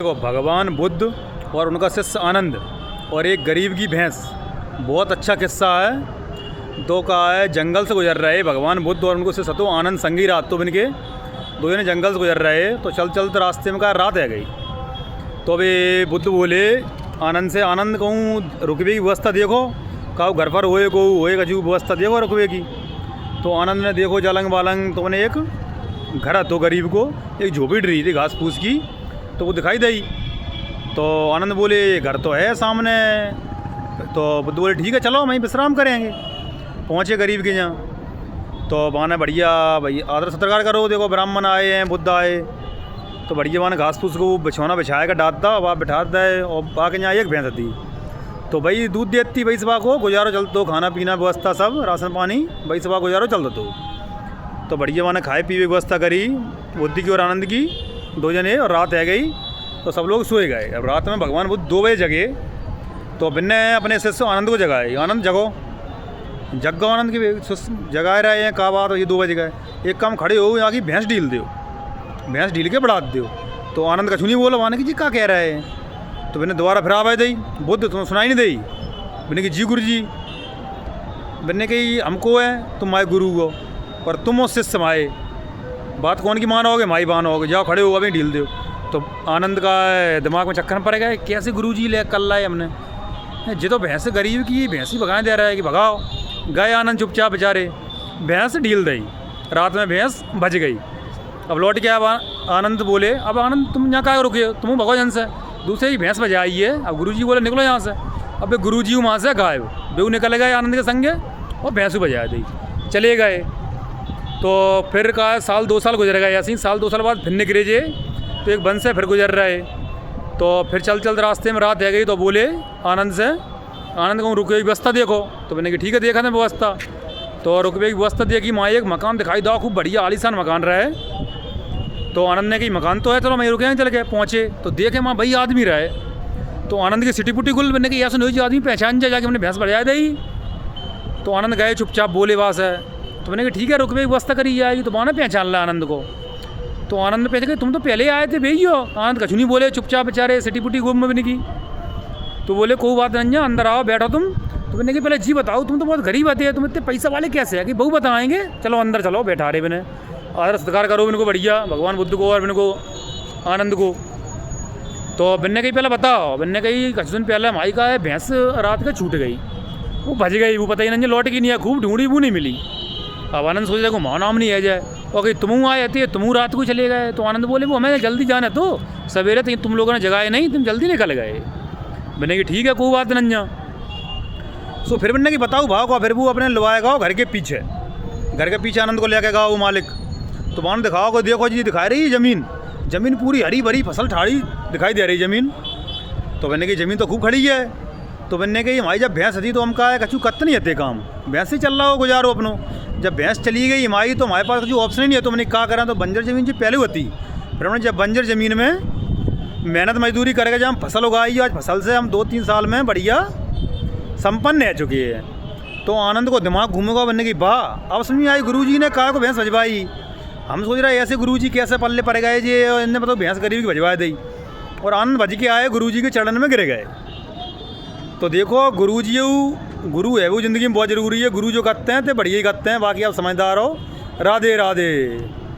देखो भगवान बुद्ध और उनका शिष्य आनंद और एक गरीब की भैंस, बहुत अच्छा किस्सा है। दो का है जंगल से गुजर रहे भगवान बुद्ध और उनको शिष्य तो आनंद संगी रात तो इनके दो जने जंगल से गुजर रहे तो चलते रास्ते में कहा रात आ गई। तो अभी बुद्ध बोले आनंद से, आनंद कहूँ रुकवे की व्यवस्था देखो, कहा घर पर होए को होए कजू व्यवस्था देखो रुकवे की। तो आनंद ने देखो जालंग बालंग, तो उन्हें एक घर तो गरीब को एक झोपड़ी रही थी घास फूस की, तो वो दिखाई दी। तो आनंद बोले घर तो है सामने। तो बुद्ध बोले ठीक है चलो वहीं विश्राम करेंगे। पहुँचे गरीब के यहाँ, तो माने बढ़िया भाई आदर सत्कार करो, देखो ब्राह्मण आए हैं बुद्ध आए, तो बढ़िया माने घास फूस को बिछौना बिछाएगा डालता वहाँ बिठाता है। और आके यहाँ एक भैंस थी, तो भाई दूध देती भाई सुबह को गुजारो चल दो, खाना पीना व्यवस्था सब राशन पानी भाई सुबह गुजारो चल दो। तो बढ़िया माने खाए पीने की व्यवस्था करी बुद्ध की और आनंद की दो जने। और रात आ गई तो सब लोग सोए गए। अब रात में भगवान बुद्ध 2 बजे जगे, तो बिन्ने अपने शिष्य आनंद को जगाए, आनंद जगो जगो आनंद की जगाए रहे हैं। कहा बात हो ये 2 बज गए, एक काम खड़े हो यहाँ की भैंस ढील दो, भैंस ढील के बढ़ा दो। तो आनंद का छुनी बोला माने कि जी क्या कह रहे हैं। तो बिन्ने दोबारा फिर आवाज़ दी, बुद्ध तुम्हें सुनाई नहीं दी। बिन्ने की जी गुरु जी। बिन्ने कही हमको है तुम माए गुरु हो और तुम उस शिष्य माए, बात कौन की मानोगे माई मानोगे, जाओ खड़े हो अभी ढील दो। तो आनंद का दिमाग में चक्कर में पड़ गया, कैसे गुरुजी ले कल लाए हमने, ये तो भैंस गरीब की भैंस ही भगाए दे रहा है कि भगाओ। गए आनंद चुपचाप बेचारे, भैंस ढील दी, रात में भैंस बच गई। अब लौट के अब आनंद बोले अब आनंद तुम यहाँ क्या रुके हो, तुम भगो जन से, दूसरे की भैंस बजाई है। अब गुरुजी बोले निकलो यहाँ से। अब गुरुजी वहाँ से गायब, बेऊ निकल गए आनंद के संगे और भैंस बजा दी, चले गए। तो फिर का साल 2 साल गुजर गए, ऐसे ही साल 2 साल बाद फिर निकले जे, तो एक वन से फिर गुजर रहे। तो फिर चल रास्ते में रात आ गई, तो बोले आनंद से, आनंद को रुकवे की व्यवस्था देखो। तो मैंने कि ठीक है देखा था व्यवस्था। तो रुकवे की व्यवस्था देखी, वहाँ एक मकान दिखाई दो, खूब बढ़िया आलीशान मकान रहे। तो आनंद ने कही मकान तो है चलो मैं रुके, चल गए। पहुँचे तो देखे वहाँ भाई आदमी रहे। तो आनंद की सिटी पुटी गुल मैंने कि ऐसा नहीं आदमी पहचान जाए, जाके मैंने भैंस बढ़ा दी। तो आनंद गए चुपचाप बोले वहाँ से। तो मैंने कहा ठीक है रुकवे की व्यवस्था करी जाएगी। तो वहाँ ना पहचान ला आनंद को। तो आनंद पहचान गए तुम तो पहले आए थे भैया। आनंद कछु नहीं बोले, चुपचाप बेचारे सिटी पुटी गुम में भी नहीं की। तो बोले कोई बात नहीं, अंदर आओ बैठो तुम। तो मैंने कहा पहले जी बताओ तुम तो बहुत गरीब आते हैं, तुम इतने पैसा वाले कैसे है कि बहू बताएंगे, चलो अंदर चलो बैठा रहे मैंने, आदर सत्कार करो इनको बढ़िया भगवान बुद्ध को और इनको आनंद को। तो बिन्ने कही पहले बताओ, बिन्ने कही कुछ दिन पहले हमारी का है भैंस रात का छूट गई, वो भज गई, वो पता ही नहीं लौट की नहीं है, खूब ढूंढी वो नहीं मिली। अब आनंद सोच रहे को माँ नाम नहीं आ जाए, और कहीं तुम आए थे तुम रात को चले गए। तो आनंद बोले वो हमें जल्दी जाना तो सवेरे तो तुम लोगों ने जगाए नहीं, तुम जल्दी निकल गए। मैंने कि ठीक है कोई बात नहीं। सो फिर मैंने कि बताओ भाव का, फिर वो अपने लवाएगा घर के पीछे आनंद को लेके गया वो मालिक। तो वहाँ दिखाओ को, देखो जी दिखा रही है ज़मीन पूरी हरी भरी फसल ठाड़ी दिखाई दे रही ज़मीन। तो मैंने कि ज़मीन तो खूब खड़ी है। तो मैंने कही हमारी जब भैंस थी तो हम कहा कछु कत्त नहीं आते काम, भैंस से चल रहा हो गुजारो अपनो। जब भैंस चली गई हमारी तो हमारे पास कुछ ऑप्शन ही नहीं है। तो मैंने क्या करा, तो बंजर ज़मीन जो पहले होती, फिर हमने जब बंजर ज़मीन में मेहनत मजदूरी करके जब हम फसल उगाई, आज फसल से हम 2-3 साल में बढ़िया संपन्न रह चुके हैं। तो आनंद को दिमाग घूमेगा, बनने की वाह अब समझ में आई गुरुजी ने कहा को भैंस भजवाई। हम सोच रहे ऐसे गुरुजी कैसे पल्ले पड़ गए जी, इनने मतलब भैंस गरीब की भजवा दी। और आनंद भज के आए गुरुजी के चरण में गिर गए। तो देखो गुरुजी गुरु है वो ज़िंदगी में बहुत ज़रूरी है। गुरु जो करते हैं तो बढ़िया ही करते हैं, बाकी आप समझदार हो। राधे राधे।